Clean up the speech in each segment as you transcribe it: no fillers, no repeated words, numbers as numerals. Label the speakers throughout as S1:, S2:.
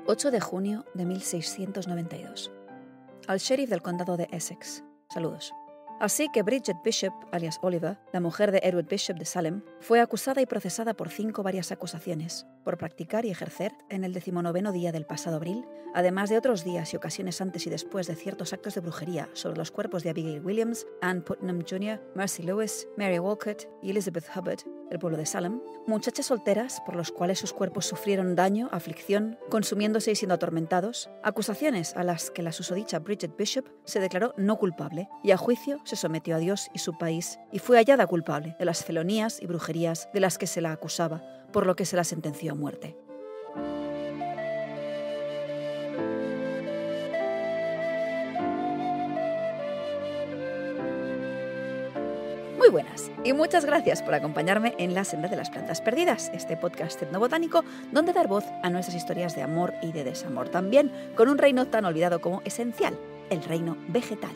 S1: 8 de junio de 1692. Al sheriff del condado de Essex. Saludos. Así que Bridget Bishop, alias Oliver, la mujer de Edward Bishop de Salem, fue acusada y procesada por 5 varias acusaciones, por practicar y ejercer en el 19º día del pasado abril, además de otros días y ocasiones antes y después de ciertos actos de brujería sobre los cuerpos de Abigail Williams, Ann Putnam Jr., Mercy Lewis, Mary Walcott y Elizabeth Hubbard, del pueblo de Salem, muchachas solteras por los cuales sus cuerpos sufrieron daño, aflicción, consumiéndose y siendo atormentados, acusaciones a las que la susodicha Bridget Bishop se declaró no culpable y a juicio se sometió a Dios y su país y fue hallada culpable de las felonías y brujerías de las que se la acusaba, por lo que se la sentenció a muerte. Muy buenas y muchas gracias por acompañarme en La Senda de las Plantas Perdidas, este podcast etnobotánico donde dar voz a nuestras historias de amor y de desamor, también con un reino tan olvidado como esencial, el reino vegetal.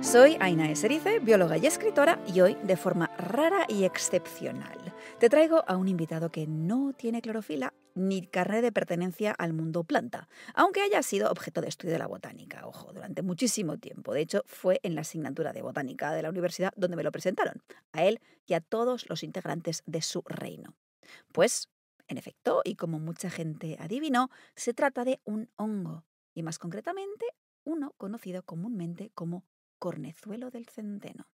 S1: Soy Aina Eserice, bióloga y escritora, y hoy, de forma rara y excepcional, te traigo a un invitado que no tiene clorofila ni carnet de pertenencia al mundo planta, aunque haya sido objeto de estudio de la botánica, ojo, durante muchísimo tiempo. De hecho, fue en la asignatura de botánica de la universidad donde me lo presentaron, a él y a todos los integrantes de su reino. Pues, en efecto, y como mucha gente adivinó, se trata de un hongo, y más concretamente, uno conocido comúnmente como cornezuelo del centeno.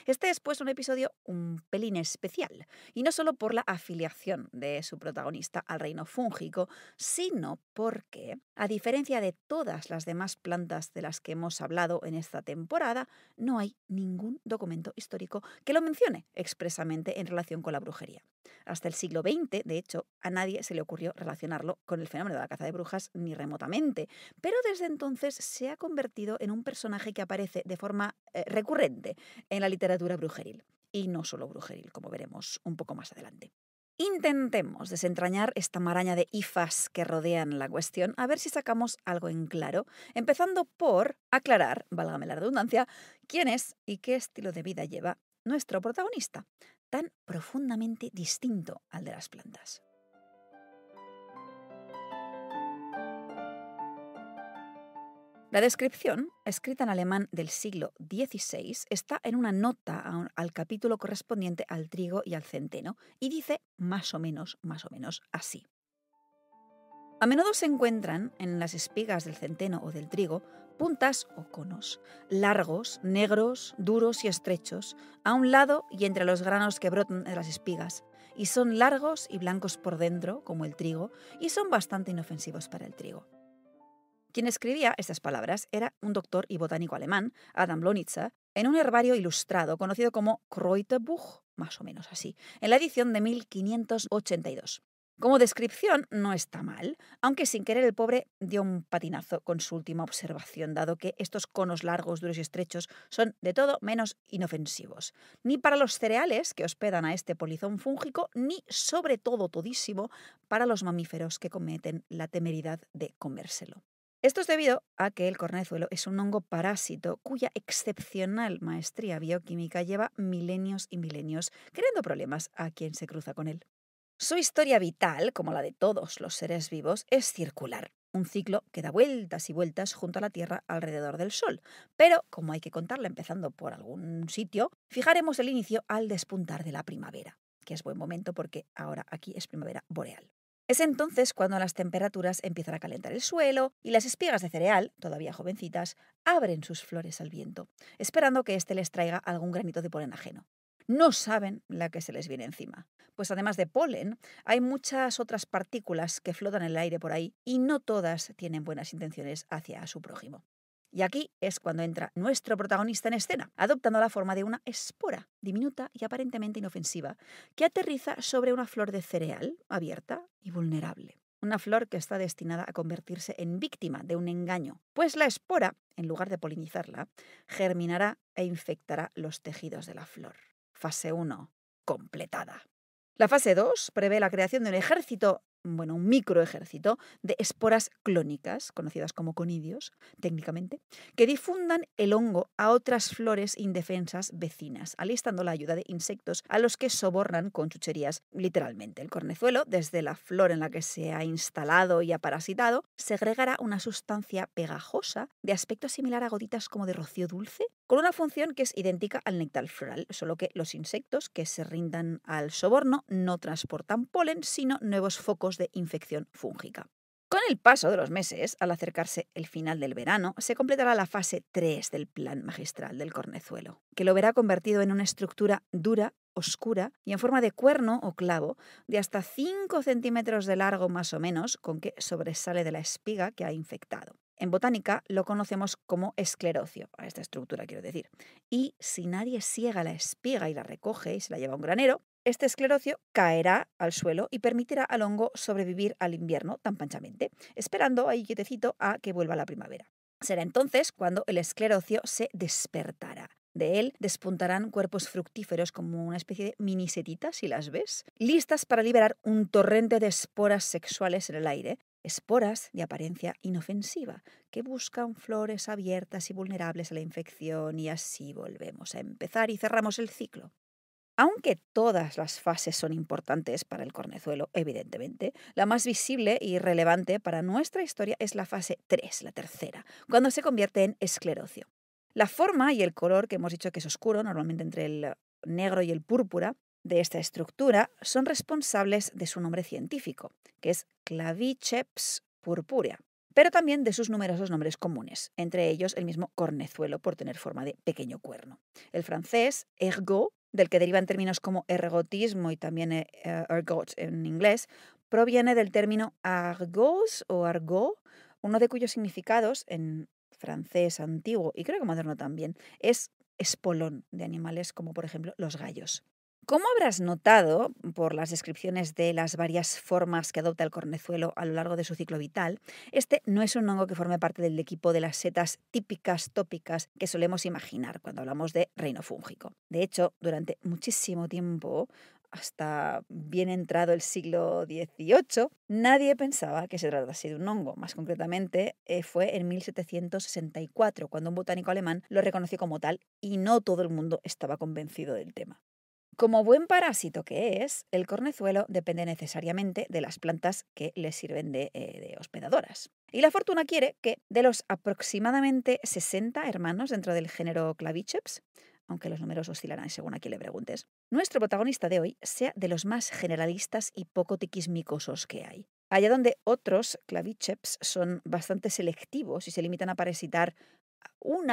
S1: Este es pues un episodio un pelín especial, y no solo por la afiliación de su protagonista al reino fúngico, sino porque, a diferencia de todas las demás plantas de las que hemos hablado en esta temporada, no hay ningún documento histórico que lo mencione expresamente en relación con la brujería. Hasta el siglo XX, de hecho, a nadie se le ocurrió relacionarlo con el fenómeno de la caza de brujas ni remotamente, pero desde entonces se ha convertido en un personaje que aparece de forma recurrente en la literatura brujeril. Y no solo brujeril, como veremos un poco más adelante. Intentemos desentrañar esta maraña de ifas que rodean la cuestión, a ver si sacamos algo en claro, empezando por aclarar, válgame la redundancia, quién es y qué estilo de vida lleva nuestro protagonista, tan profundamente distinto al de las plantas. La descripción, escrita en alemán del siglo XVI, está en una nota al capítulo correspondiente al trigo y al centeno y dice más o menos así. A menudo se encuentran en las espigas del centeno o del trigo puntas o conos, largos, negros, duros y estrechos, a un lado y entre los granos que brotan de las espigas, y son largos y blancos por dentro, como el trigo, y son bastante inofensivos para el trigo. Quien escribía estas palabras era un doctor y botánico alemán, Adam Lonitzer, en un herbario ilustrado conocido como Kräuterbuch, más o menos así, en la edición de 1582. Como descripción no está mal, aunque sin querer el pobre dio un patinazo con su última observación, dado que estos conos largos, duros y estrechos son de todo menos inofensivos, ni para los cereales que hospedan a este polizón fúngico, ni sobre todo todísimo para los mamíferos que cometen la temeridad de comérselo. Esto es debido a que el cornezuelo es un hongo parásito cuya excepcional maestría bioquímica lleva milenios y milenios, creando problemas a quien se cruza con él. Su historia vital, como la de todos los seres vivos, es circular, un ciclo que da vueltas y vueltas junto a la Tierra alrededor del Sol. Pero, como hay que contarla empezando por algún sitio, fijaremos el inicio al despuntar de la primavera, que es buen momento porque ahora aquí es primavera boreal. Es entonces cuando las temperaturas empiezan a calentar el suelo y las espigas de cereal, todavía jovencitas, abren sus flores al viento, esperando que éste les traiga algún granito de polen ajeno. No saben la que se les viene encima, pues además de polen, hay muchas otras partículas que flotan en el aire por ahí y no todas tienen buenas intenciones hacia su prójimo. Y aquí es cuando entra nuestro protagonista en escena, adoptando la forma de una espora diminuta y aparentemente inofensiva, que aterriza sobre una flor de cereal abierta y vulnerable. Una flor que está destinada a convertirse en víctima de un engaño, pues la espora, en lugar de polinizarla, germinará e infectará los tejidos de la flor. Fase 1, completada. La fase 2 prevé la creación de un ejército un microejército de esporas clónicas, conocidas como conidios, técnicamente, que difundan el hongo a otras flores indefensas vecinas, alistando la ayuda de insectos a los que sobornan con chucherías, literalmente. El cornezuelo, desde la flor en la que se ha instalado y ha parasitado, segregará una sustancia pegajosa de aspecto similar a gotitas como de rocío dulce, con una función que es idéntica al néctar floral, solo que los insectos que se rindan al soborno no transportan polen, sino nuevos focos de infección fúngica. Con el paso de los meses, al acercarse el final del verano, se completará la fase 3 del plan magistral del cornezuelo, que lo verá convertido en una estructura dura, oscura y en forma de cuerno o clavo de hasta 5 centímetros de largo más o menos, con que sobresale de la espiga que ha infectado. En botánica lo conocemos como esclerocio, a esta estructura quiero decir. Y si nadie siega la espiga y la recoge y se la lleva a un granero, este esclerocio caerá al suelo y permitirá al hongo sobrevivir al invierno tan panchamente, esperando ahí quietecito a que vuelva la primavera. Será entonces cuando el esclerocio se despertará. De él despuntarán cuerpos fructíferos como una especie de mini setitas, si las ves, listas para liberar un torrente de esporas sexuales en el aire, esporas de apariencia inofensiva, que buscan flores abiertas y vulnerables a la infección, y así volvemos a empezar y cerramos el ciclo. Aunque todas las fases son importantes para el cornezuelo, evidentemente, la más visible y relevante para nuestra historia es la fase 3, la tercera, cuando se convierte en esclerocio. La forma y el color, que hemos dicho que es oscuro, normalmente entre el negro y el púrpura, de esta estructura son responsables de su nombre científico, que es Claviceps purpurea, pero también de sus numerosos nombres comunes, entre ellos el mismo cornezuelo por tener forma de pequeño cuerno. El francés, ergot, del que derivan términos como ergotismo y también ergot en inglés, proviene del término argos o argot, uno de cuyos significados en francés antiguo y creo que moderno también es espolón de animales como por ejemplo los gallos. Como habrás notado por las descripciones de las varias formas que adopta el cornezuelo a lo largo de su ciclo vital, este no es un hongo que forme parte del equipo de las setas típicas tópicas que solemos imaginar cuando hablamos de reino fúngico. De hecho, durante muchísimo tiempo, hasta bien entrado el siglo XVIII, nadie pensaba que se tratase de un hongo. Más concretamente, fue en 1764, cuando un botánico alemán lo reconoció como tal y no todo el mundo estaba convencido del tema. Como buen parásito que es, el cornezuelo depende necesariamente de las plantas que le sirven de hospedadoras. Y la fortuna quiere que de los aproximadamente 60 hermanos dentro del género Claviceps, aunque los números oscilarán según a quién le preguntes, nuestro protagonista de hoy sea de los más generalistas y poco tiquismicosos que hay. Allá donde otros Claviceps son bastante selectivos y se limitan a parasitar un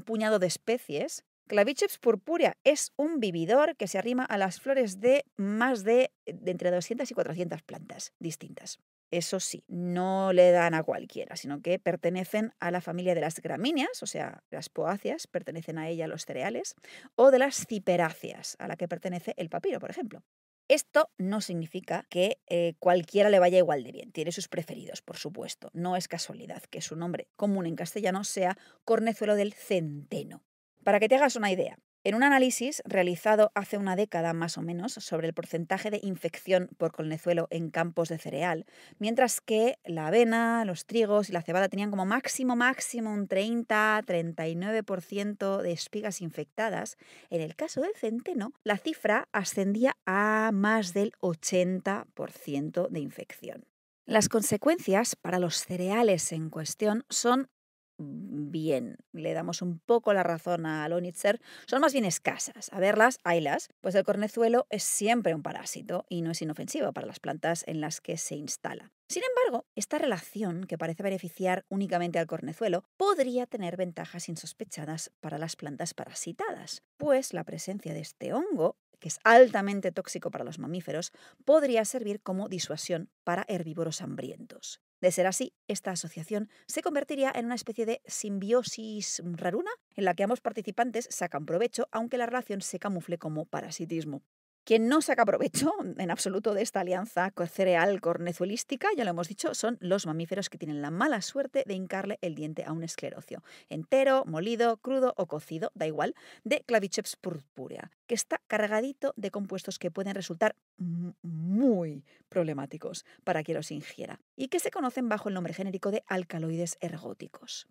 S1: puñado de especies, Claviceps purpurea es un vividor que se arrima a las flores de más de entre 200 y 400 plantas distintas. Eso sí, no le dan a cualquiera, sino que pertenecen a la familia de las gramíneas, o sea, las poáceas, pertenecen a ella los cereales, o de las ciperáceas, a la que pertenece el papiro, por ejemplo. Esto no significa que cualquiera le vaya igual de bien, tiene sus preferidos, por supuesto. No es casualidad que su nombre común en castellano sea cornezuelo del centeno. Para que te hagas una idea, en un análisis realizado hace una década más o menos sobre el porcentaje de infección por cornezuelo en campos de cereal, mientras que la avena, los trigos y la cebada tenían como máximo un 30-39% de espigas infectadas, en el caso del centeno la cifra ascendía a más del 80% de infección. Las consecuencias para los cereales en cuestión son bien, le damos un poco la razón a Lonitzer, son más bien escasas. A verlas, haylas, pues el cornezuelo es siempre un parásito y no es inofensivo para las plantas en las que se instala. Sin embargo, esta relación, que parece beneficiar únicamente al cornezuelo, podría tener ventajas insospechadas para las plantas parasitadas, pues la presencia de este hongo, que es altamente tóxico para los mamíferos, podría servir como disuasión para herbívoros hambrientos. De ser así, esta asociación se convertiría en una especie de simbiosis raruna en la que ambos participantes sacan provecho, aunque la relación se camufle como parasitismo. Quien no saca provecho en absoluto de esta alianza cereal-cornezuelística, ya lo hemos dicho, son los mamíferos que tienen la mala suerte de hincarle el diente a un esclerocio, entero, molido, crudo o cocido, da igual, de Claviceps purpurea, que está cargadito de compuestos que pueden resultar muy problemáticos para quien los ingiera y que se conocen bajo el nombre genérico de alcaloides ergóticos.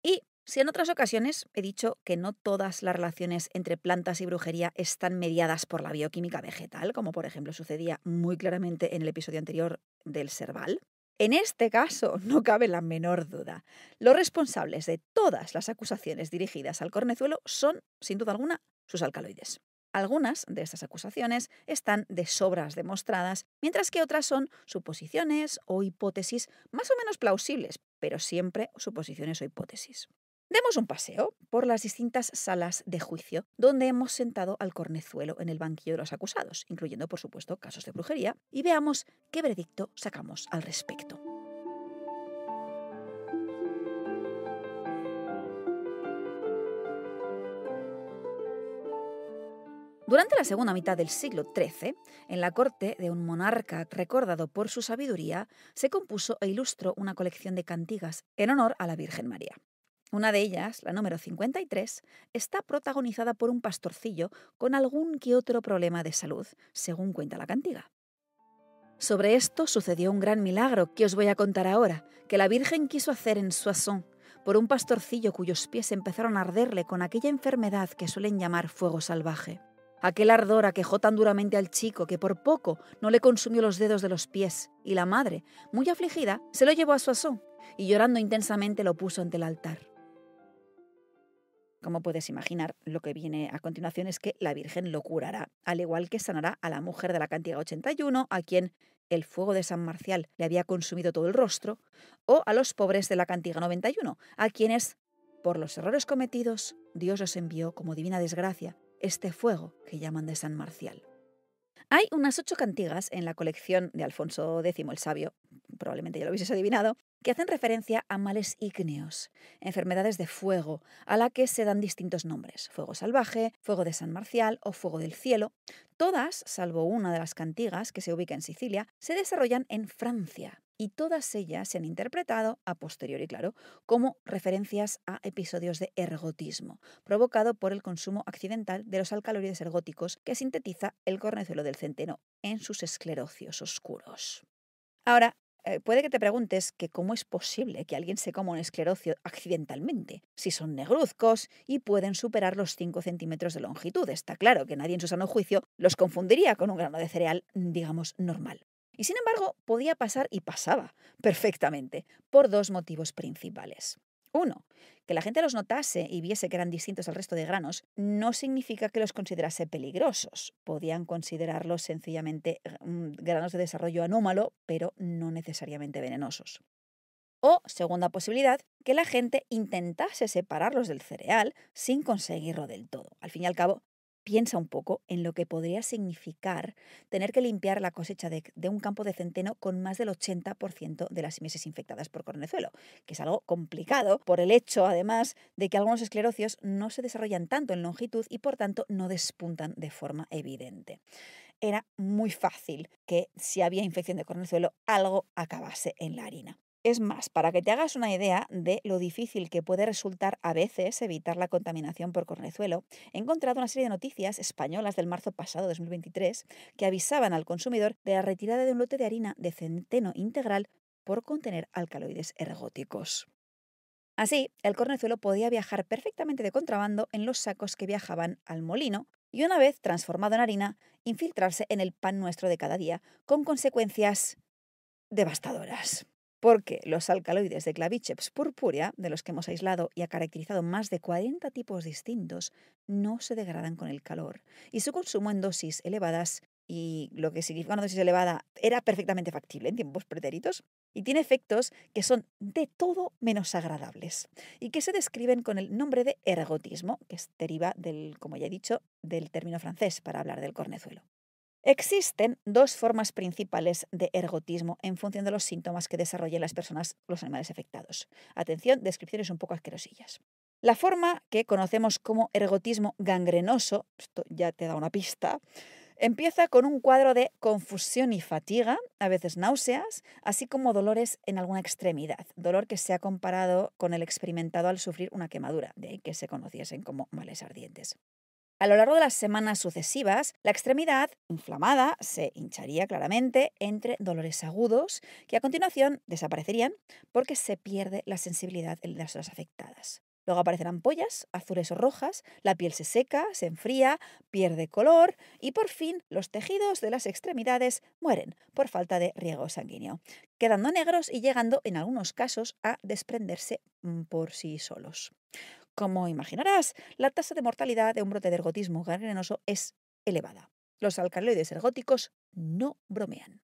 S1: Y si en otras ocasiones he dicho que no todas las relaciones entre plantas y brujería están mediadas por la bioquímica vegetal, como por ejemplo sucedía muy claramente en el episodio anterior del Serval, en este caso no cabe la menor duda. Los responsables de todas las acusaciones dirigidas al cornezuelo son, sin duda alguna, sus alcaloides. Algunas de estas acusaciones están de sobras demostradas, mientras que otras son suposiciones o hipótesis más o menos plausibles, pero siempre suposiciones o hipótesis. Demos un paseo por las distintas salas de juicio donde hemos sentado al cornezuelo en el banquillo de los acusados, incluyendo, por supuesto, casos de brujería, y veamos qué veredicto sacamos al respecto. Durante la segunda mitad del siglo XIII, en la corte de un monarca recordado por su sabiduría, se compuso e ilustró una colección de cantigas en honor a la Virgen María. Una de ellas, la número 53, está protagonizada por un pastorcillo con algún que otro problema de salud, según cuenta la cantiga. Sobre esto sucedió un gran milagro que os voy a contar ahora, que la Virgen quiso hacer en Soissons, por un pastorcillo cuyos pies empezaron a arderle con aquella enfermedad que suelen llamar fuego salvaje. Aquel ardor aquejó tan duramente al chico que por poco no le consumió los dedos de los pies, y la madre, muy afligida, se lo llevó a Soissons y llorando intensamente lo puso ante el altar. Como puedes imaginar, lo que viene a continuación es que la Virgen lo curará, al igual que sanará a la mujer de la cantiga 81, a quien el fuego de San Marcial le había consumido todo el rostro, o a los pobres de la cantiga 91, a quienes, por los errores cometidos, Dios los envió como divina desgracia este fuego que llaman de San Marcial. Hay unas 8 cantigas en la colección de Alfonso X el Sabio, probablemente ya lo hubieses adivinado, que hacen referencia a males ígneos, enfermedades de fuego, a la que se dan distintos nombres: fuego salvaje, fuego de San Marcial o fuego del cielo. Todas, salvo una de las cantigas que se ubica en Sicilia, se desarrollan en Francia, y todas ellas se han interpretado, a posteriori claro, como referencias a episodios de ergotismo, provocado por el consumo accidental de los alcaloides ergóticos que sintetiza el cornezuelo del centeno en sus esclerocios oscuros. Ahora, puede que te preguntes que cómo es posible que alguien se coma un esclerocio accidentalmente, si son negruzcos y pueden superar los 5 centímetros de longitud. Está claro que nadie en su sano juicio los confundiría con un grano de cereal, digamos, normal. Y sin embargo, podía pasar y pasaba perfectamente, por 2 motivos principales. Uno, que la gente los notase y viese que eran distintos al resto de granos no significa que los considerase peligrosos. Podían considerarlos sencillamente granos de desarrollo anómalo, pero no necesariamente venenosos. O, segunda posibilidad, que la gente intentase separarlos del cereal sin conseguirlo del todo. Al fin y al cabo, piensa un poco en lo que podría significar tener que limpiar la cosecha de un campo de centeno con más del 80% de las mieses infectadas por cornezuelo, que es algo complicado por el hecho, además, de que algunos esclerocios no se desarrollan tanto en longitud y, por tanto, no despuntan de forma evidente. Era muy fácil que, si había infección de cornezuelo, algo acabase en la harina. Es más, para que te hagas una idea de lo difícil que puede resultar a veces evitar la contaminación por cornezuelo, he encontrado una serie de noticias españolas del marzo pasado, 2023, que avisaban al consumidor de la retirada de un lote de harina de centeno integral por contener alcaloides ergóticos. Así, el cornezuelo podía viajar perfectamente de contrabando en los sacos que viajaban al molino y, una vez transformado en harina, infiltrarse en el pan nuestro de cada día, con consecuencias devastadoras. Porque los alcaloides de Claviceps purpurea, de los que hemos aislado y ha caracterizado más de 40 tipos distintos, no se degradan con el calor, y su consumo en dosis elevadas, y lo que significa una dosis elevada, era perfectamente factible en tiempos pretéritos, y tiene efectos que son de todo menos agradables, y que se describen con el nombre de ergotismo, que deriva del, como ya he dicho, del término francés para hablar del cornezuelo. Existen 2 formas principales de ergotismo en función de los síntomas que desarrollen las personas, los animales afectados. Atención, descripciones un poco asquerosillas. La forma que conocemos como ergotismo gangrenoso, esto ya te da una pista, Empieza con un cuadro de confusión y fatiga, a veces náuseas, así como dolores en alguna extremidad, dolor que se ha comparado con el experimentado al sufrir una quemadura, de ahí que se conociesen como males ardientes. A lo largo de las semanas sucesivas, la extremidad inflamada se hincharía claramente entre dolores agudos que a continuación desaparecerían porque se pierde la sensibilidad en las zonas afectadas. Luego aparecen ampollas azules o rojas, la piel se seca, se enfría, pierde color y por fin los tejidos de las extremidades mueren por falta de riego sanguíneo, quedando negros y llegando en algunos casos a desprenderse por sí solos. Como imaginarás, la tasa de mortalidad de un brote de ergotismo gangrenoso es elevada. Los alcaloides ergóticos no bromean.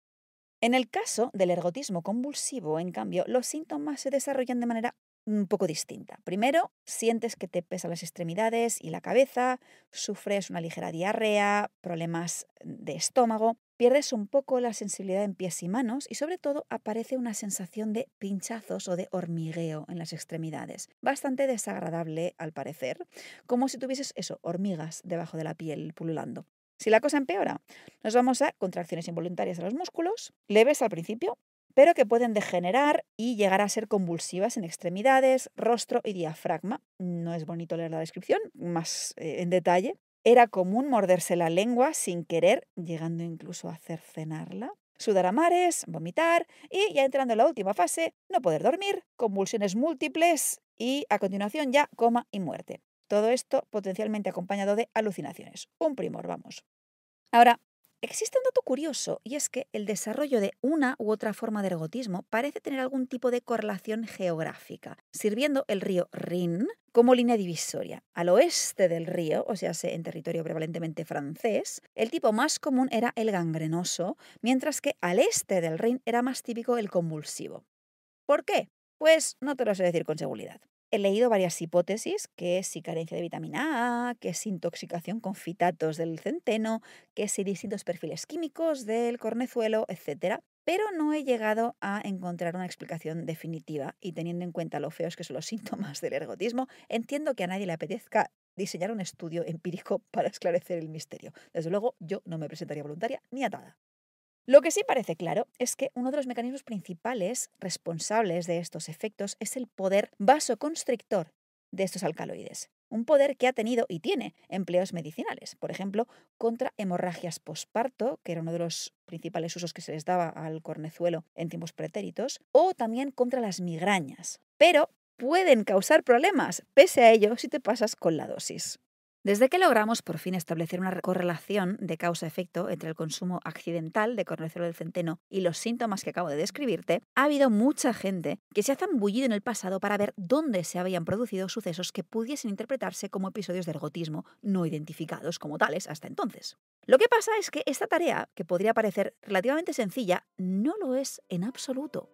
S1: En el caso del ergotismo convulsivo, en cambio, los síntomas se desarrollan de manera un poco distinta. Primero, sientes que te pesan las extremidades y la cabeza, sufres una ligera diarrea, problemas de estómago, pierdes un poco la sensibilidad en pies y manos y sobre todo aparece una sensación de pinchazos o de hormigueo en las extremidades, bastante desagradable al parecer, como si tuvieses eso, hormigas debajo de la piel pululando. Si la cosa empeora, nos vamos a contracciones involuntarias de los músculos, leves al principio, pero que pueden degenerar y llegar a ser convulsivas en extremidades, rostro y diafragma. No es bonito leer la descripción, más en detalle. Era común morderse la lengua sin querer, llegando incluso a cercenarla. Sudar a mares, vomitar y ya entrando en la última fase, no poder dormir, convulsiones múltiples y a continuación ya coma y muerte. Todo esto potencialmente acompañado de alucinaciones. Un primor, vamos. Ahora, existe un dato curioso y es que el desarrollo de una u otra forma de ergotismo parece tener algún tipo de correlación geográfica, sirviendo el río Rin como línea divisoria. Al oeste del río, o sea, en territorio prevalentemente francés, el tipo más común era el gangrenoso, mientras que al este del Rin era más típico el convulsivo. ¿Por qué? Pues no te lo sé decir con seguridad. He leído varias hipótesis, que si carencia de vitamina A, que si intoxicación con fitatos del centeno, que si distintos perfiles químicos del cornezuelo, etcétera, pero no he llegado a encontrar una explicación definitiva y teniendo en cuenta lo feos que son los síntomas del ergotismo, entiendo que a nadie le apetezca diseñar un estudio empírico para esclarecer el misterio. Desde luego, yo no me presentaría voluntaria ni atada. Lo que sí parece claro es que uno de los mecanismos principales responsables de estos efectos es el poder vasoconstrictor de estos alcaloides. Un poder que ha tenido y tiene empleos medicinales, por ejemplo, contra hemorragias posparto, que era uno de los principales usos que se les daba al cornezuelo en tiempos pretéritos, o también contra las migrañas. Pero pueden causar problemas, pese a ello, si te pasas con la dosis. Desde que logramos por fin establecer una correlación de causa-efecto entre el consumo accidental de cornezuelo del centeno y los síntomas que acabo de describirte, ha habido mucha gente que se ha zambullido en el pasado para ver dónde se habían producido sucesos que pudiesen interpretarse como episodios de ergotismo no identificados como tales hasta entonces. Lo que pasa es que esta tarea, que podría parecer relativamente sencilla, no lo es en absoluto.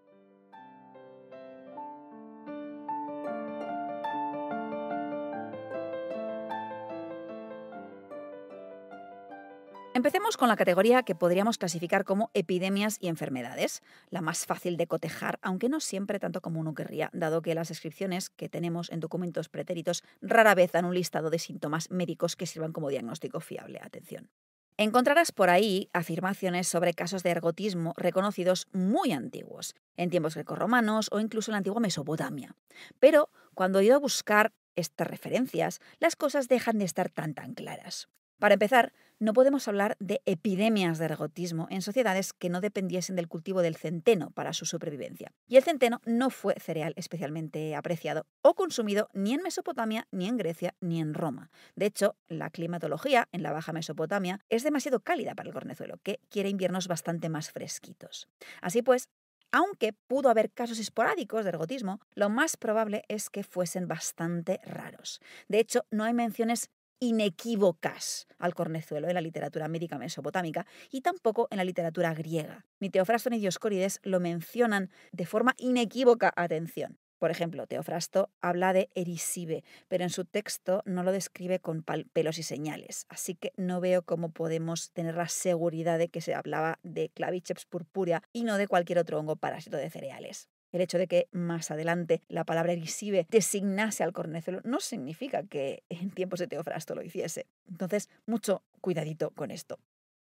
S1: Empecemos con la categoría que podríamos clasificar como epidemias y enfermedades, la más fácil de cotejar, aunque no siempre tanto como uno querría, dado que las descripciones que tenemos en documentos pretéritos rara vez dan un listado de síntomas médicos que sirvan como diagnóstico fiable. Atención. Encontrarás por ahí afirmaciones sobre casos de ergotismo reconocidos muy antiguos, en tiempos grecorromanos o incluso en la antigua Mesopotamia. Pero cuando he ido a buscar estas referencias, las cosas dejan de estar tan claras. Para empezar, no podemos hablar de epidemias de ergotismo en sociedades que no dependiesen del cultivo del centeno para su supervivencia. Y el centeno no fue cereal especialmente apreciado o consumido ni en Mesopotamia, ni en Grecia, ni en Roma. De hecho, la climatología en la Baja Mesopotamia es demasiado cálida para el cornezuelo, que quiere inviernos bastante más fresquitos. Así pues, aunque pudo haber casos esporádicos de ergotismo, lo más probable es que fuesen bastante raros. De hecho, no hay menciones inequívocas al cornezuelo en la literatura médica mesopotámica y tampoco en la literatura griega. Ni Teofrasto ni Dioscórides lo mencionan de forma inequívoca, atención. Por ejemplo, Teofrasto habla de erisibe, pero en su texto no lo describe con pelos y señales, así que no veo cómo podemos tener la seguridad de que se hablaba de Claviceps purpúrea y no de cualquier otro hongo parásito de cereales. El hecho de que más adelante la palabra erisibe designase al cornezuelo no significa que en tiempos de Teofrasto lo hiciese. Entonces, mucho cuidadito con esto.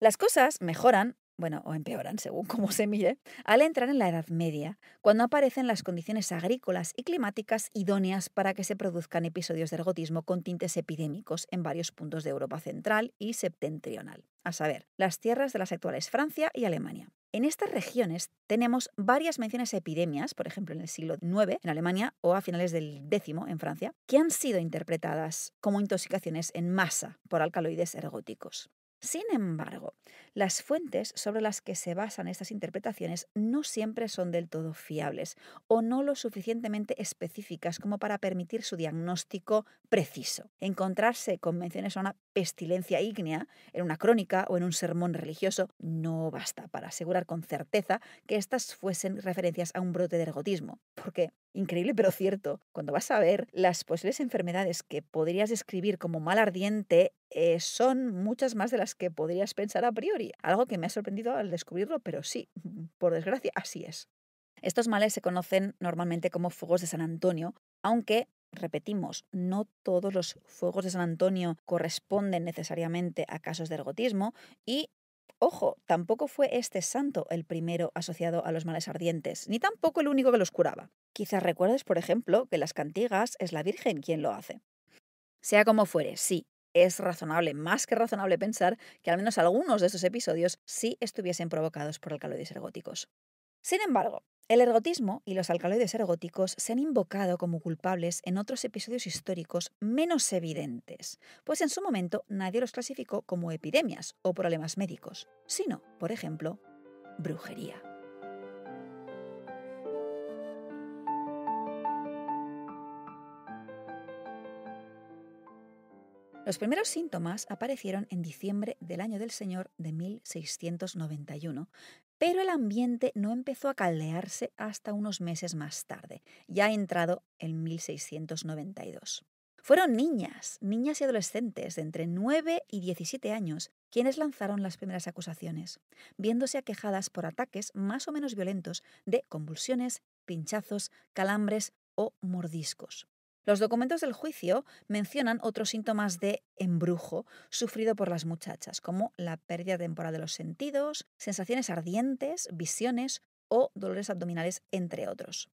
S1: Las cosas mejoran, bueno, o empeoran, según cómo se mire, al entrar en la Edad Media, cuando aparecen las condiciones agrícolas y climáticas idóneas para que se produzcan episodios de ergotismo con tintes epidémicos en varios puntos de Europa central y septentrional, a saber, las tierras de las actuales Francia y Alemania. En estas regiones tenemos varias menciones a epidemias, por ejemplo en el siglo IX en Alemania o a finales del X en Francia, que han sido interpretadas como intoxicaciones en masa por alcaloides ergóticos. Sin embargo, las fuentes sobre las que se basan estas interpretaciones no siempre son del todo fiables o no lo suficientemente específicas como para permitir su diagnóstico preciso. Encontrarse con menciones a una pestilencia ígnea en una crónica o en un sermón religioso no basta para asegurar con certeza que estas fuesen referencias a un brote de ergotismo, porque, increíble pero cierto, cuando vas a ver las posibles enfermedades que podrías describir como mal ardiente, son muchas más de las que podrías pensar a priori, algo que me ha sorprendido al descubrirlo, pero sí, por desgracia, así es. Estos males se conocen normalmente como fuegos de San Antonio, aunque, repetimos, no todos los fuegos de San Antonio corresponden necesariamente a casos de ergotismo y, ojo, tampoco fue este santo el primero asociado a los males ardientes, ni tampoco el único que los curaba. Quizás recuerdes, por ejemplo, que en las cantigas es la Virgen quien lo hace. Sea como fuere, sí, es razonable, más que razonable pensar que al menos algunos de estos episodios sí estuviesen provocados por alcaloides ergóticos. Sin embargo, el ergotismo y los alcaloides ergóticos se han invocado como culpables en otros episodios históricos menos evidentes, pues en su momento nadie los clasificó como epidemias o problemas médicos, sino, por ejemplo, brujería. Los primeros síntomas aparecieron en diciembre del año del Señor de 1691, pero el ambiente no empezó a caldearse hasta unos meses más tarde, ya entrado en 1692. Fueron niñas y adolescentes de entre 9 y 17 años quienes lanzaron las primeras acusaciones, viéndose aquejadas por ataques más o menos violentos de convulsiones, pinchazos, calambres o mordiscos. Los documentos del juicio mencionan otros síntomas de embrujo sufrido por las muchachas, como la pérdida temporal de los sentidos, sensaciones ardientes, visiones o dolores abdominales, entre otros.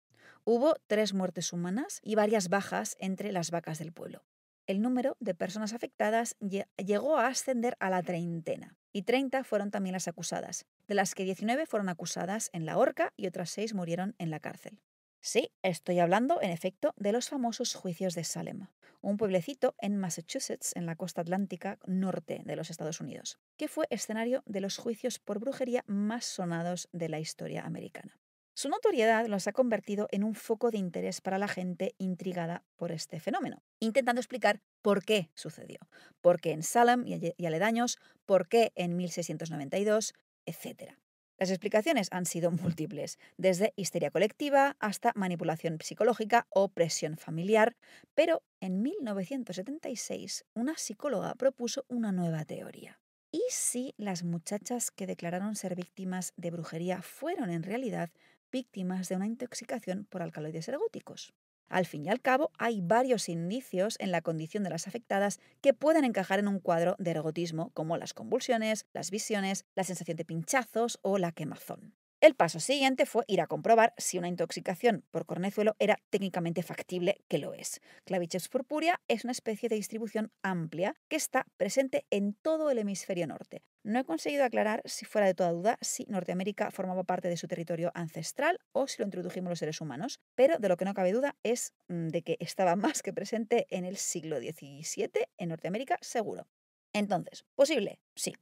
S1: Hubo 3 muertes humanas y varias bajas entre las vacas del pueblo. El número de personas afectadas llegó a ascender a la treintena, y 30 fueron también las acusadas, de las que 19 fueron acusadas en la horca y otras 6 murieron en la cárcel. Sí, estoy hablando, en efecto, de los famosos juicios de Salem, un pueblecito en Massachusetts, en la costa atlántica norte de los Estados Unidos, que fue escenario de los juicios por brujería más sonados de la historia americana. Su notoriedad los ha convertido en un foco de interés para la gente intrigada por este fenómeno, intentando explicar por qué sucedió, por qué en Salem y aledaños, por qué en 1692, etc. Las explicaciones han sido múltiples, desde histeria colectiva hasta manipulación psicológica o presión familiar, pero en 1976 una psicóloga propuso una nueva teoría. ¿Y si las muchachas que declararon ser víctimas de brujería fueron en realidad víctimas de una intoxicación por alcaloides ergóticos? Al fin y al cabo, hay varios indicios en la condición de las afectadas que pueden encajar en un cuadro de ergotismo, como las convulsiones, las visiones, la sensación de pinchazos o la quemazón. El paso siguiente fue ir a comprobar si una intoxicación por cornezuelo era técnicamente factible, que lo es. Clavicheps purpurea es una especie de distribución amplia que está presente en todo el hemisferio norte. No he conseguido aclarar, si fuera de toda duda, si Norteamérica formaba parte de su territorio ancestral o si lo introdujimos los seres humanos, pero de lo que no cabe duda es de que estaba más que presente en el siglo XVII en Norteamérica, seguro. Entonces, ¿posible? Sí.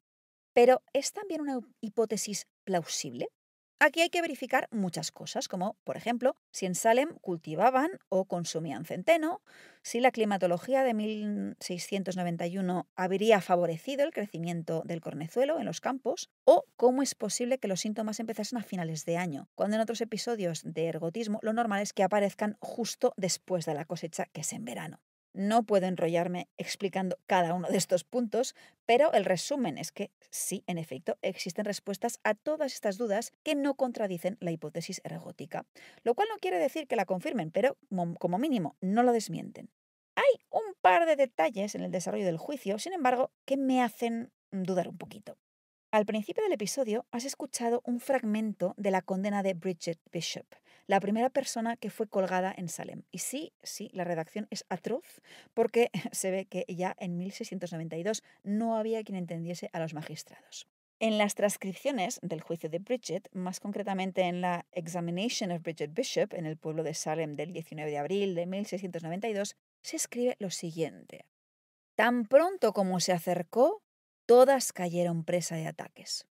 S1: Pero ¿es también una hipótesis plausible? Aquí hay que verificar muchas cosas, como, por ejemplo, si en Salem cultivaban o consumían centeno, si la climatología de 1691 habría favorecido el crecimiento del cornezuelo en los campos, o cómo es posible que los síntomas empezasen a finales de año, cuando en otros episodios de ergotismo lo normal es que aparezcan justo después de la cosecha, que es en verano. No puedo enrollarme explicando cada uno de estos puntos, pero el resumen es que sí, en efecto, existen respuestas a todas estas dudas que no contradicen la hipótesis ergótica, lo cual no quiere decir que la confirmen, pero como mínimo no lo desmienten. Hay un par de detalles en el desarrollo del juicio, sin embargo, que me hacen dudar un poquito. Al principio del episodio has escuchado un fragmento de la condena de Bridget Bishop, la primera persona que fue colgada en Salem. Y sí, sí, la redacción es atroz porque se ve que ya en 1692 no había quien entendiese a los magistrados. En las transcripciones del juicio de Bridget, más concretamente en la Examination of Bridget Bishop en el pueblo de Salem del 19 de abril de 1692, se escribe lo siguiente. Tan pronto como se acercó, todas cayeron presa de ataques.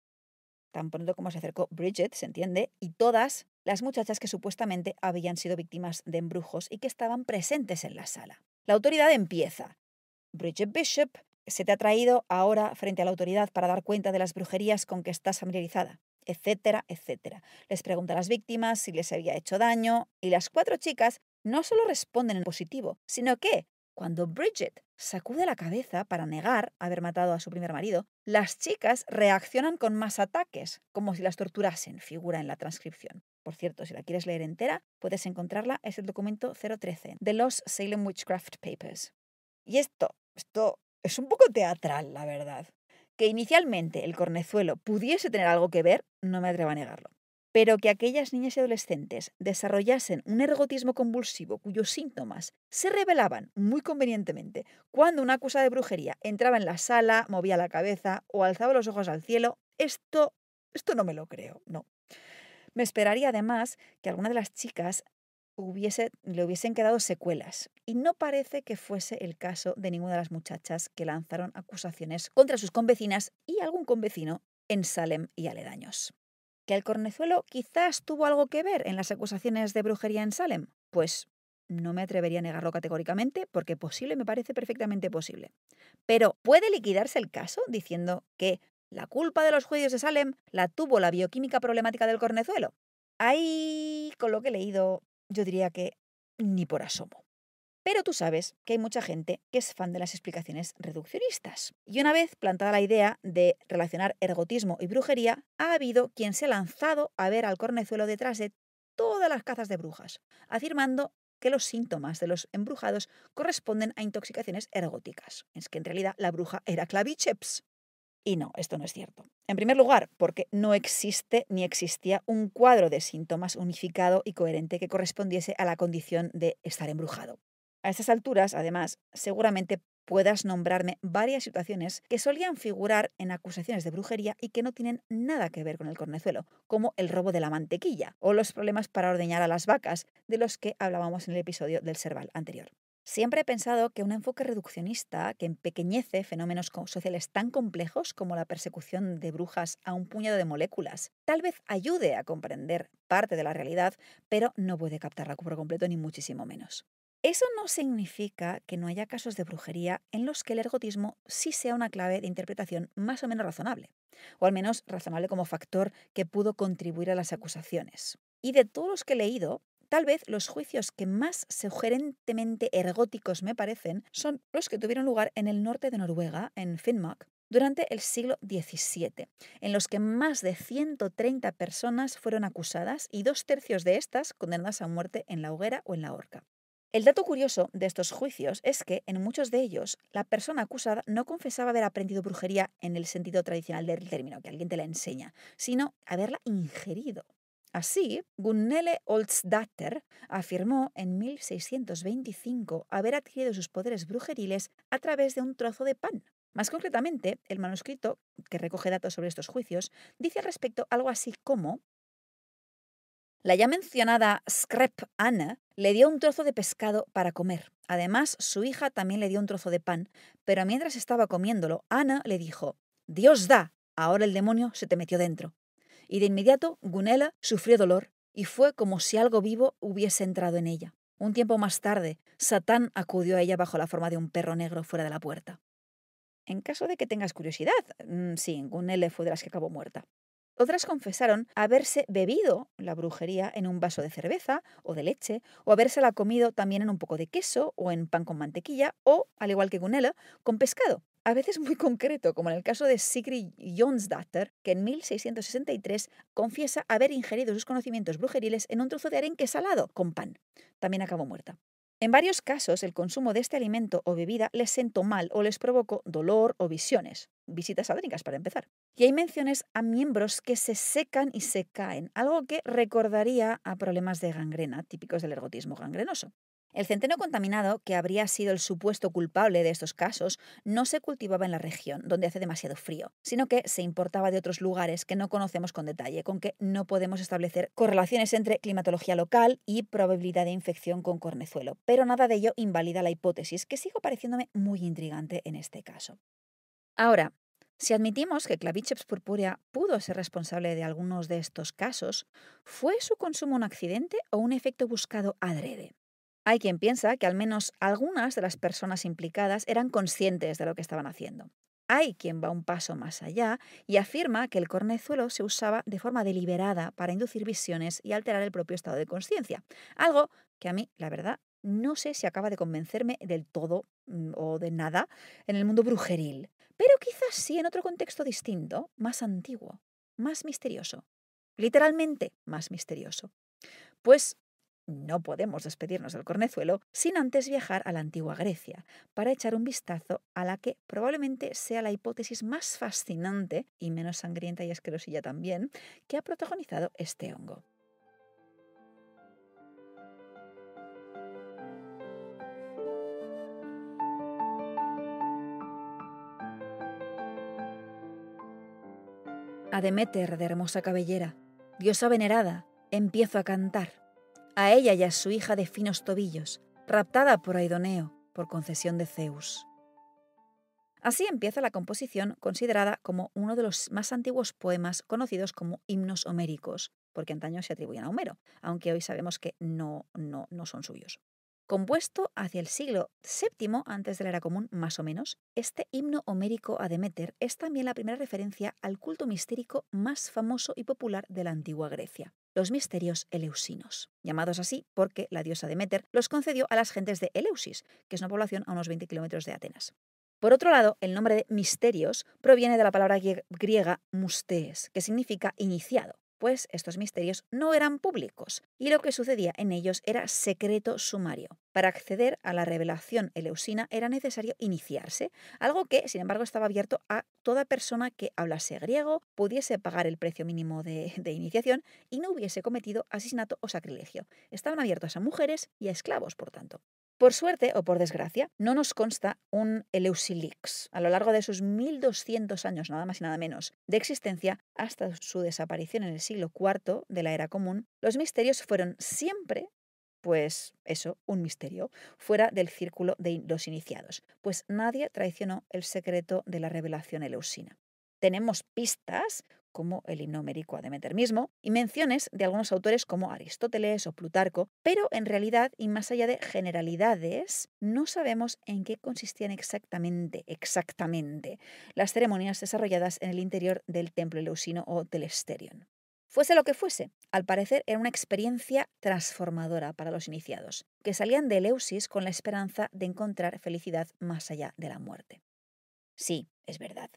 S1: Tan pronto como se acercó Bridget, se entiende, y todas las muchachas que supuestamente habían sido víctimas de embrujos y que estaban presentes en la sala. La autoridad empieza. Bridget Bishop, se te ha traído ahora frente a la autoridad para dar cuenta de las brujerías con que estás familiarizada, etcétera, etcétera. Les pregunta a las víctimas si les había hecho daño y las 4 chicas no solo responden en positivo, sino que cuando Bridget sacude la cabeza para negar haber matado a su primer marido, las chicas reaccionan con más ataques, como si las torturasen, figura en la transcripción. Por cierto, si la quieres leer entera, puedes encontrarla, es el documento 013 de los Salem Witchcraft Papers. Y esto es un poco teatral, la verdad. Que inicialmente el cornezuelo pudiese tener algo que ver, no me atrevo a negarlo. Pero que aquellas niñas y adolescentes desarrollasen un ergotismo convulsivo cuyos síntomas se revelaban muy convenientemente cuando una acusada de brujería entraba en la sala, movía la cabeza o alzaba los ojos al cielo, esto no me lo creo, no. Me esperaría además que alguna de las chicas le hubiesen quedado secuelas, y no parece que fuese el caso de ninguna de las muchachas que lanzaron acusaciones contra sus convecinas y algún convecino en Salem y aledaños. ¿Que el cornezuelo quizás tuvo algo que ver en las acusaciones de brujería en Salem? Pues no me atrevería a negarlo categóricamente porque posible me parece perfectamente posible. Pero ¿puede liquidarse el caso diciendo que la culpa de los juicios de Salem la tuvo la bioquímica problemática del cornezuelo? Ahí, con lo que he leído, yo diría que ni por asomo. Pero tú sabes que hay mucha gente que es fan de las explicaciones reduccionistas. Y una vez plantada la idea de relacionar ergotismo y brujería, ha habido quien se ha lanzado a ver al cornezuelo detrás de todas las cazas de brujas, afirmando que los síntomas de los embrujados corresponden a intoxicaciones ergóticas. Es que en realidad la bruja era clavíceps. Y no, esto no es cierto. En primer lugar, porque no existe ni existía un cuadro de síntomas unificado y coherente que correspondiese a la condición de estar embrujado. A estas alturas, además, seguramente puedas nombrarme varias situaciones que solían figurar en acusaciones de brujería y que no tienen nada que ver con el cornezuelo, como el robo de la mantequilla o los problemas para ordeñar a las vacas, de los que hablábamos en el episodio del Serval anterior. Siempre he pensado que un enfoque reduccionista que empequeñece fenómenos sociales tan complejos como la persecución de brujas a un puñado de moléculas tal vez ayude a comprender parte de la realidad, pero no puede captarla por completo ni muchísimo menos. Eso no significa que no haya casos de brujería en los que el ergotismo sí sea una clave de interpretación más o menos razonable, o al menos razonable como factor que pudo contribuir a las acusaciones. Y de todos los que he leído, tal vez los juicios que más sugerentemente ergóticos me parecen son los que tuvieron lugar en el norte de Noruega, en Finnmark, durante el siglo XVII, en los que más de 130 personas fueron acusadas y 2/3 de estas condenadas a muerte en la hoguera o en la horca. El dato curioso de estos juicios es que, en muchos de ellos, la persona acusada no confesaba haber aprendido brujería en el sentido tradicional del término, que alguien te la enseña, sino haberla ingerido. Así, Gunnele Olsdatter afirmó en 1625 haber adquirido sus poderes brujeriles a través de un trozo de pan. Más concretamente, el manuscrito, que recoge datos sobre estos juicios, dice al respecto algo así como: la ya mencionada Screp Anna le dio un trozo de pescado para comer. Además, su hija también le dio un trozo de pan, pero mientras estaba comiéndolo, Anna le dijo: «Dios da, ahora el demonio se te metió dentro». Y de inmediato Gunela sufrió dolor y fue como si algo vivo hubiese entrado en ella. Un tiempo más tarde, Satán acudió a ella bajo la forma de un perro negro fuera de la puerta. En caso de que tengas curiosidad, sí, Gunele fue de las que acabó muerta. Otras confesaron haberse bebido la brujería en un vaso de cerveza o de leche, o habérsela comido también en un poco de queso o en pan con mantequilla, o, al igual que Gunela, con pescado. A veces muy concreto, como en el caso de Sigrid Jonsdatter, que en 1663 confiesa haber ingerido sus conocimientos brujeriles en un trozo de arenque salado con pan. También acabó muerta. En varios casos, el consumo de este alimento o bebida les sentó mal o les provocó dolor o visiones. visitas salínicas para empezar. Y hay menciones a miembros que se secan y se caen, algo que recordaría a problemas de gangrena típicos del ergotismo gangrenoso. El centeno contaminado, que habría sido el supuesto culpable de estos casos, no se cultivaba en la región, donde hace demasiado frío, sino que se importaba de otros lugares que no conocemos con detalle, con que no podemos establecer correlaciones entre climatología local y probabilidad de infección con cornezuelo. Pero nada de ello invalida la hipótesis, que sigo pareciéndome muy intrigante en este caso. Ahora, si admitimos que Claviceps purpurea pudo ser responsable de algunos de estos casos, ¿fue su consumo un accidente o un efecto buscado adrede? Hay quien piensa que al menos algunas de las personas implicadas eran conscientes de lo que estaban haciendo. Hay quien va un paso más allá y afirma que el cornezuelo se usaba de forma deliberada para inducir visiones y alterar el propio estado de conciencia. Algo que a mí, la verdad, no sé si acaba de convencerme del todo o de nada en el mundo brujeril. Pero quizás sí en otro contexto distinto, más antiguo, más misterioso. Literalmente más misterioso. Pues no podemos despedirnos del cornezuelo sin antes viajar a la antigua Grecia, para echar un vistazo a la que probablemente sea la hipótesis más fascinante, y menos sangrienta y asquerosilla también, que ha protagonizado este hongo. A Deméter de hermosa cabellera, diosa venerada, empiezo a cantar. A ella y a su hija de finos tobillos, raptada por Aidoneo, por concesión de Zeus. Así empieza la composición considerada como uno de los más antiguos poemas conocidos como himnos homéricos, porque antaño se atribuían a Homero, aunque hoy sabemos que no son suyos. Compuesto hacia el siglo VII antes de la era común, más o menos, este himno homérico a Deméter es también la primera referencia al culto mistérico más famoso y popular de la antigua Grecia, los misterios eleusinos, llamados así porque la diosa Deméter los concedió a las gentes de Eleusis, que es una población a unos 20 kilómetros de Atenas. Por otro lado, el nombre de misterios proviene de la palabra griega mustes, que significa iniciado, pues estos misterios no eran públicos y lo que sucedía en ellos era secreto sumario. Para acceder a la revelación eleusina era necesario iniciarse, algo que, sin embargo, estaba abierto a toda persona que hablase griego, pudiese pagar el precio mínimo de iniciación y no hubiese cometido asesinato o sacrilegio. Estaban abiertos a mujeres y a esclavos, por tanto. Por suerte o por desgracia, no nos consta un Eleusilix a lo largo de sus 1200 años, nada más y nada menos, de existencia hasta su desaparición en el siglo IV de la era común. Los misterios fueron siempre, pues eso, un misterio, fuera del círculo de los iniciados, pues nadie traicionó el secreto de la revelación eleusina. Tenemos pistas, como el himno homérico a Deméter mismo, y menciones de algunos autores como Aristóteles o Plutarco, pero en realidad, y más allá de generalidades, no sabemos en qué consistían exactamente las ceremonias desarrolladas en el interior del templo eleusino o Telesterion. Fuese lo que fuese, al parecer era una experiencia transformadora para los iniciados, que salían de Eleusis con la esperanza de encontrar felicidad más allá de la muerte. Sí, es verdad.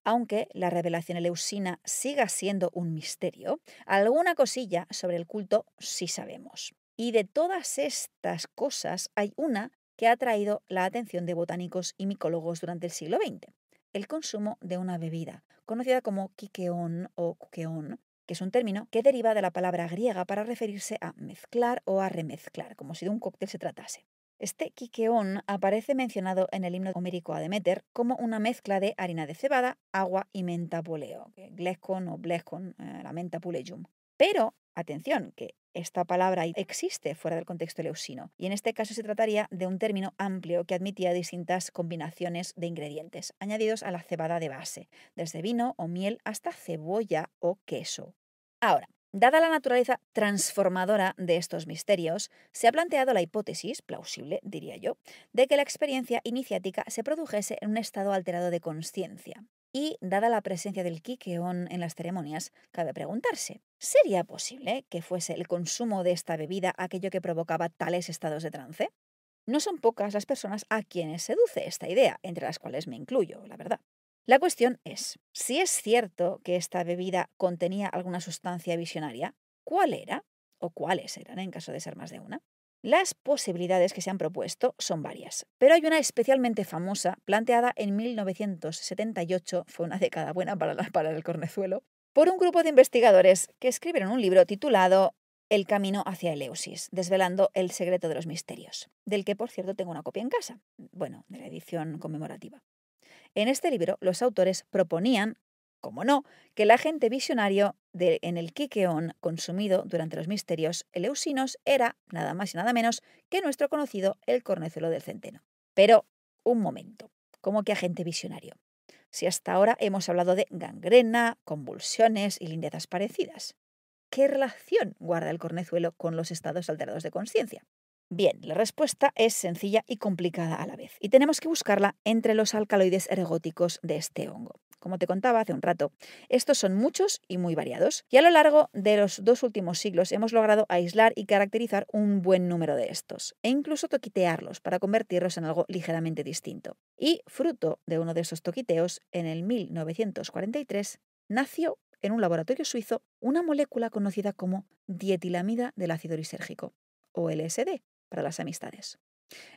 S1: Aunque la revelación eleusina siga siendo un misterio, alguna cosilla sobre el culto sí sabemos. Y de todas estas cosas hay una que ha atraído la atención de botánicos y micólogos durante el siglo XX: el consumo de una bebida, conocida como kikeon o kukeon, que es un término que deriva de la palabra griega para referirse a mezclar o a remezclar, como si de un cóctel se tratase. Este quiqueón aparece mencionado en el himno homérico a Deméter como una mezcla de harina de cebada, agua y menta puleo, que glescon o blescon, la menta puleum. Pero, atención, que esta palabra existe fuera del contexto eleusino, y en este caso se trataría de un término amplio que admitía distintas combinaciones de ingredientes añadidos a la cebada de base, desde vino o miel hasta cebolla o queso. Ahora, dada la naturaleza transformadora de estos misterios, se ha planteado la hipótesis, plausible diría yo, de que la experiencia iniciática se produjese en un estado alterado de consciencia. Y, dada la presencia del quiqueón en las ceremonias, cabe preguntarse, ¿sería posible que fuese el consumo de esta bebida aquello que provocaba tales estados de trance? No son pocas las personas a quienes seduce esta idea, entre las cuales me incluyo, la verdad. La cuestión es, si es cierto que esta bebida contenía alguna sustancia visionaria, ¿cuál era? ¿O cuáles eran en caso de ser más de una? Las posibilidades que se han propuesto son varias, pero hay una especialmente famosa, planteada en 1978, fue una década buena para el cornezuelo, por un grupo de investigadores que escribieron un libro titulado El camino hacia Eleusis, desvelando el secreto de los misterios, del que por cierto tengo una copia en casa, bueno, de la edición conmemorativa. En este libro, los autores proponían, como no, que el agente visionario en el quiqueón consumido durante los misterios eleusinos era nada más y nada menos que nuestro conocido el cornezuelo del centeno. Pero, un momento, ¿cómo que agente visionario? Si hasta ahora hemos hablado de gangrena, convulsiones y lindezas parecidas. ¿Qué relación guarda el cornezuelo con los estados alterados de conciencia? Bien, la respuesta es sencilla y complicada a la vez, y tenemos que buscarla entre los alcaloides ergóticos de este hongo. Como te contaba hace un rato, estos son muchos y muy variados, y a lo largo de los 2 últimos siglos hemos logrado aislar y caracterizar un buen número de estos, e incluso toquitearlos para convertirlos en algo ligeramente distinto. Y, fruto de uno de esos toquiteos, en el 1943 nació en un laboratorio suizo una molécula conocida como dietilamida del ácido lisérgico, o LSD, para las amistades.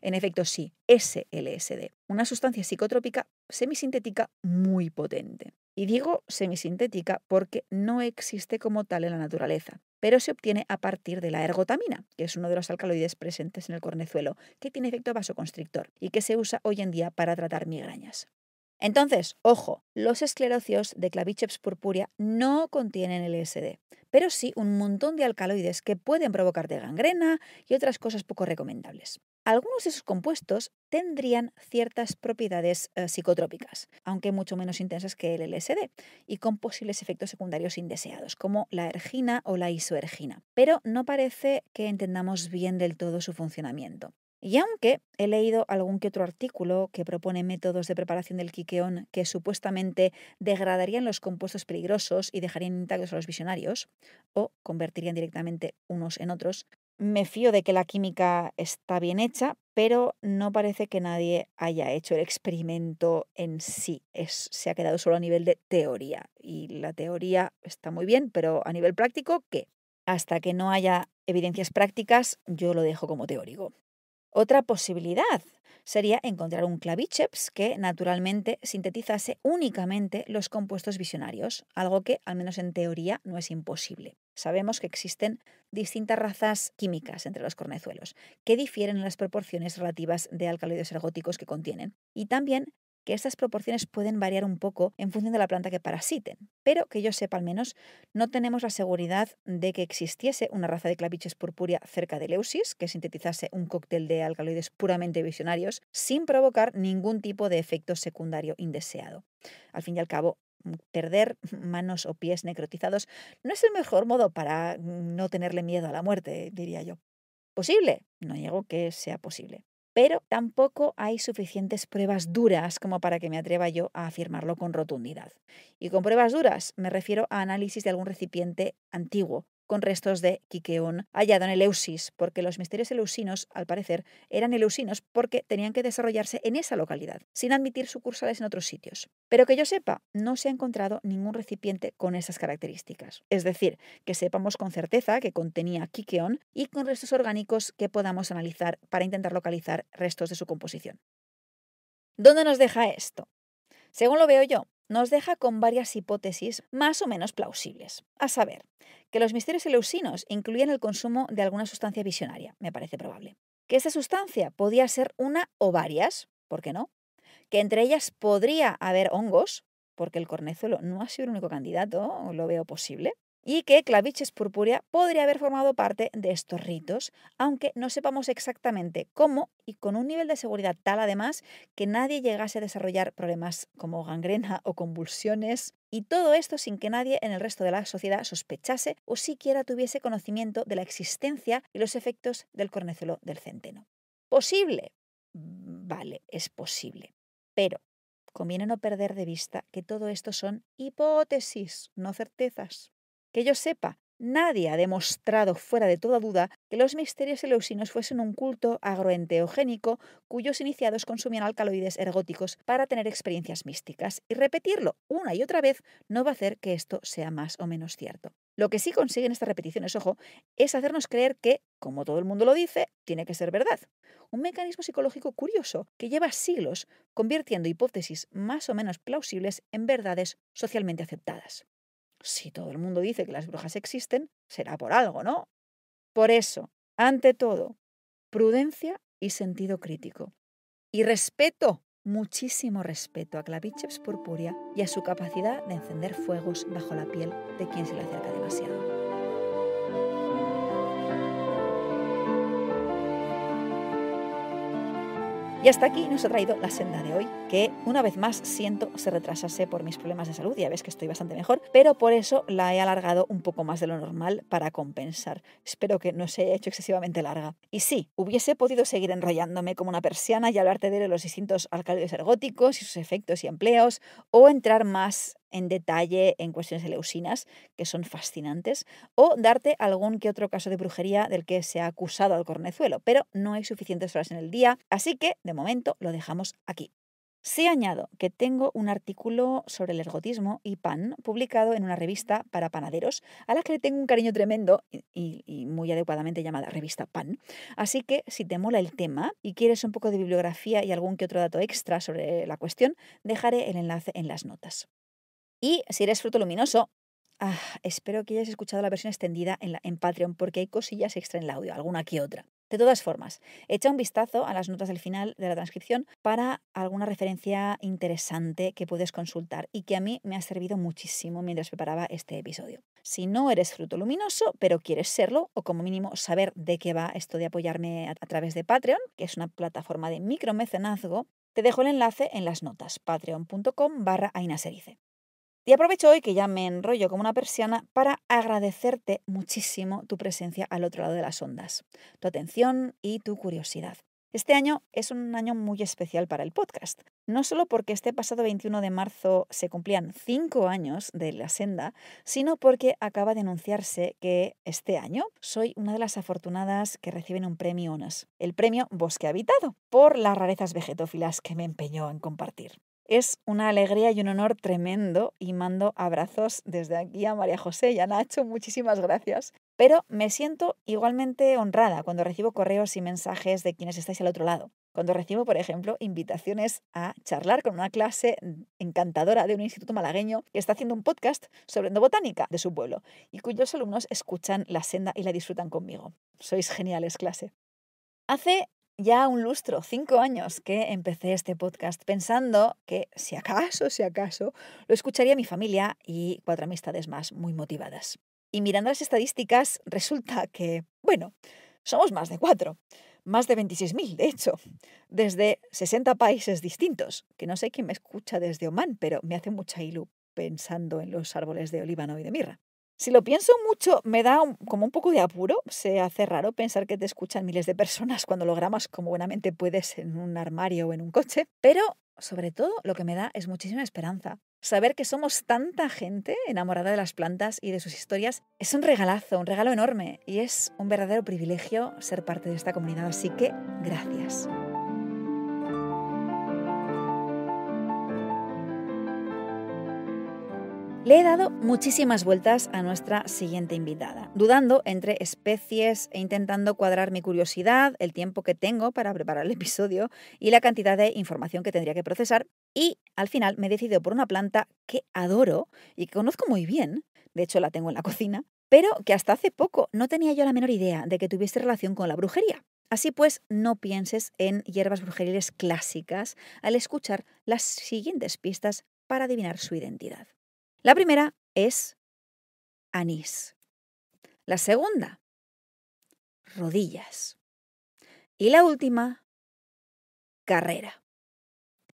S1: En efecto, sí, es LSD, una sustancia psicotrópica semisintética muy potente. Y digo semisintética porque no existe como tal en la naturaleza, pero se obtiene a partir de la ergotamina, que es uno de los alcaloides presentes en el cornezuelo, que tiene efecto vasoconstrictor y que se usa hoy en día para tratar migrañas. Entonces, ojo, los esclerocios de Claviceps purpurea no contienen LSD, pero sí un montón de alcaloides que pueden provocarte gangrena y otras cosas poco recomendables. Algunos de esos compuestos tendrían ciertas propiedades psicotrópicas, aunque mucho menos intensas que el LSD, y con posibles efectos secundarios indeseados, como la ergina o la isoergina. Pero no parece que entendamos bien del todo su funcionamiento. Y aunque he leído algún que otro artículo que propone métodos de preparación del quiqueón que supuestamente degradarían los compuestos peligrosos y dejarían intactos a los visionarios, o convertirían directamente unos en otros, me fío de que la química está bien hecha, pero no parece que nadie haya hecho el experimento en sí. Se ha quedado solo a nivel de teoría. Y la teoría está muy bien, pero a nivel práctico, ¿qué? Hasta que no haya evidencias prácticas, yo lo dejo como teórico. Otra posibilidad sería encontrar un clavíceps que naturalmente sintetizase únicamente los compuestos visionarios, algo que, al menos en teoría, no es imposible. Sabemos que existen distintas razas químicas entre los cornezuelos, que difieren en las proporciones relativas de alcaloides ergóticos que contienen, y también que estas proporciones pueden variar un poco en función de la planta que parasiten, pero que yo sepa al menos, no tenemos la seguridad de que existiese una raza de Claviceps purpurea cerca de Eleusis que sintetizase un cóctel de alcaloides puramente visionarios sin provocar ningún tipo de efecto secundario indeseado. Al fin y al cabo, perder manos o pies necrotizados no es el mejor modo para no tenerle miedo a la muerte, diría yo. ¿Posible? No niego que sea posible. Pero tampoco hay suficientes pruebas duras como para que me atreva yo a afirmarlo con rotundidad. Y con pruebas duras me refiero a análisis de algún recipiente antiguo con restos de quiqueón hallado en Eleusis, porque los misterios eleusinos, al parecer, eran eleusinos porque tenían que desarrollarse en esa localidad, sin admitir sucursales en otros sitios. Pero que yo sepa, no se ha encontrado ningún recipiente con esas características. Es decir, que sepamos con certeza que contenía quiqueón y con restos orgánicos que podamos analizar para intentar localizar restos de su composición. ¿Dónde nos deja esto? Según lo veo yo, nos deja con varias hipótesis más o menos plausibles. A saber, que los misterios eleusinos incluían el consumo de alguna sustancia visionaria, me parece probable. Que esta sustancia podía ser una o varias, ¿por qué no? Que entre ellas podría haber hongos, porque el cornezuelo no ha sido el único candidato, lo veo posible, y que Claviceps purpurea podría haber formado parte de estos ritos, aunque no sepamos exactamente cómo y con un nivel de seguridad tal además que nadie llegase a desarrollar problemas como gangrena o convulsiones, y todo esto sin que nadie en el resto de la sociedad sospechase o siquiera tuviese conocimiento de la existencia y los efectos del cornezuelo del centeno. ¿Posible? Vale, es posible. Pero conviene no perder de vista que todo esto son hipótesis, no certezas. Que yo sepa, nadie ha demostrado fuera de toda duda que los misterios eleusinos fuesen un culto agroenteogénico cuyos iniciados consumían alcaloides ergóticos para tener experiencias místicas, y repetirlo una y otra vez no va a hacer que esto sea más o menos cierto. Lo que sí consiguen estas repeticiones, ojo, es hacernos creer que, como todo el mundo lo dice, tiene que ser verdad. Un mecanismo psicológico curioso que lleva siglos convirtiendo hipótesis más o menos plausibles en verdades socialmente aceptadas. Si todo el mundo dice que las brujas existen, será por algo, ¿no? Por eso, ante todo, prudencia y sentido crítico. Y respeto, muchísimo respeto a Clavicheps purpurea y a su capacidad de encender fuegos bajo la piel de quien se le acerca demasiado. Y hasta aquí nos ha traído la senda de hoy, que una vez más siento se retrasase por mis problemas de salud. Ya ves que estoy bastante mejor, pero por eso la he alargado un poco más de lo normal para compensar. Espero que no se haya hecho excesivamente larga. Y sí, hubiese podido seguir enrollándome como una persiana y hablarte de los distintos alcaloides ergóticos y sus efectos y empleos, o entrar más en detalle en cuestiones de leucinas, que son fascinantes, o darte algún que otro caso de brujería del que se ha acusado al cornezuelo, pero no hay suficientes horas en el día, así que, de momento, lo dejamos aquí. Sí añado que tengo un artículo sobre el ergotismo y pan publicado en una revista para panaderos, a la que le tengo un cariño tremendo y muy adecuadamente llamada Revista Pan. Así que si te mola el tema y quieres un poco de bibliografía y algún que otro dato extra sobre la cuestión, dejaré el enlace en las notas. Y si eres fruto luminoso, espero que hayas escuchado la versión extendida en Patreon, porque hay cosillas extra en el audio, alguna que otra. De todas formas, echa un vistazo a las notas del final de la transcripción para alguna referencia interesante que puedes consultar y que a mí me ha servido muchísimo mientras preparaba este episodio. Si no eres fruto luminoso, pero quieres serlo, o como mínimo saber de qué va esto de apoyarme a través de Patreon, que es una plataforma de micromecenazgo, te dejo el enlace en las notas, patreon.com/ainaserice. Y aprovecho hoy que ya me enrollo como una persiana para agradecerte muchísimo tu presencia al otro lado de las ondas, tu atención y tu curiosidad. Este año es un año muy especial para el podcast, no solo porque este pasado 21 de marzo se cumplían 5 años de La Senda, sino porque acaba de anunciarse que este año soy una de las afortunadas que reciben un premio ONAS, el premio Bosque Habitado, por las rarezas vegetófilas que me empeñó en compartir. Es una alegría y un honor tremendo y mando abrazos desde aquí a María José y a Nacho, muchísimas gracias. Pero me siento igualmente honrada cuando recibo correos y mensajes de quienes estáis al otro lado. Cuando recibo, por ejemplo, invitaciones a charlar con una clase encantadora de un instituto malagueño que está haciendo un podcast sobre endobotánica de su pueblo y cuyos alumnos escuchan La Senda y la disfrutan conmigo. Sois geniales, clase. Hace ya un lustro, 5 años que empecé este podcast pensando que si acaso, lo escucharía mi familia y 4 amistades más muy motivadas. Y mirando las estadísticas, resulta que, bueno, somos más de 4, más de 26.000, de hecho, desde 60 países distintos, que no sé quién me escucha desde Omán, pero me hace mucha ilu pensando en los árboles de olíbano y de mirra. Si lo pienso mucho, me da como un poco de apuro. Se hace raro pensar que te escuchan miles de personas cuando lo gramas como buenamente puedes en un armario o en un coche. Pero, sobre todo, lo que me da es muchísima esperanza. Saber que somos tanta gente enamorada de las plantas y de sus historias es un regalazo, un regalo enorme. Y es un verdadero privilegio ser parte de esta comunidad. Así que, gracias. Le he dado muchísimas vueltas a nuestra siguiente invitada, dudando entre especies e intentando cuadrar mi curiosidad, el tiempo que tengo para preparar el episodio y la cantidad de información que tendría que procesar. Y al final me he decidido por una planta que adoro y que conozco muy bien, de hecho la tengo en la cocina, pero que hasta hace poco no tenía yo la menor idea de que tuviese relación con la brujería. Así pues, no pienses en hierbas brujeriles clásicas al escuchar las siguientes pistas para adivinar su identidad. La primera es anís. La segunda, rodillas. Y la última, carrera.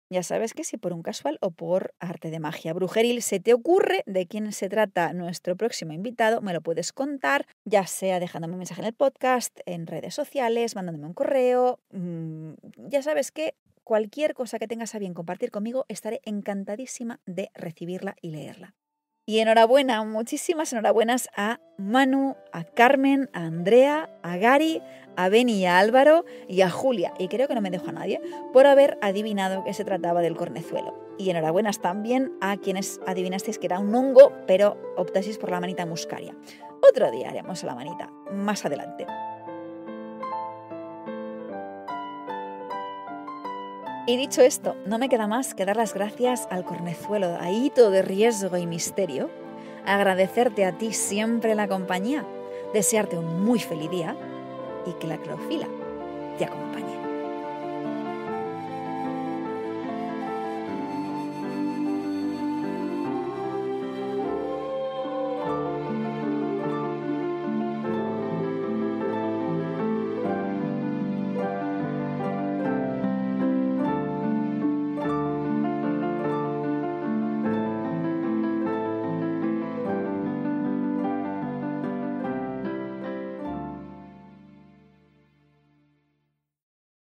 S1: Ya sabes que si por un casual o por arte de magia brujeril se te ocurre de quién se trata nuestro próximo invitado, me lo puedes contar, ya sea dejándome un mensaje en el podcast, en redes sociales, mandándome un correo. Ya sabes que cualquier cosa que tengas a bien compartir conmigo, estaré encantadísima de recibirla y leerla. Y enhorabuena, muchísimas enhorabuenas a Manu, a Carmen, a Andrea, a Gary, a Beni y a Álvaro y a Julia, y creo que no me dejo a nadie, por haber adivinado que se trataba del cornezuelo. Y enhorabuenas también a quienes adivinasteis que era un hongo, pero optasteis por la manita muscaria. Otro día haremos la manita, más adelante. Y dicho esto, no me queda más que dar las gracias al cornezuelo, a hito de riesgo y misterio, agradecerte a ti siempre la compañía, desearte un muy feliz día y que la clorofila te acompañe.